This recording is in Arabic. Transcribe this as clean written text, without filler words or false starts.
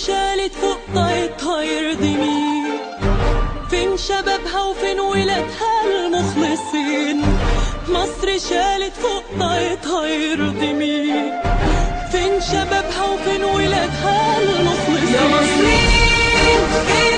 شالت فوق طايتها يرضي مين؟ فين شبابها وفين ولادها المخلصين؟ مصر شالت فوق طايتها يرضي مين؟ فين شبابها وفين ولادها المخلصين؟ يا مصريين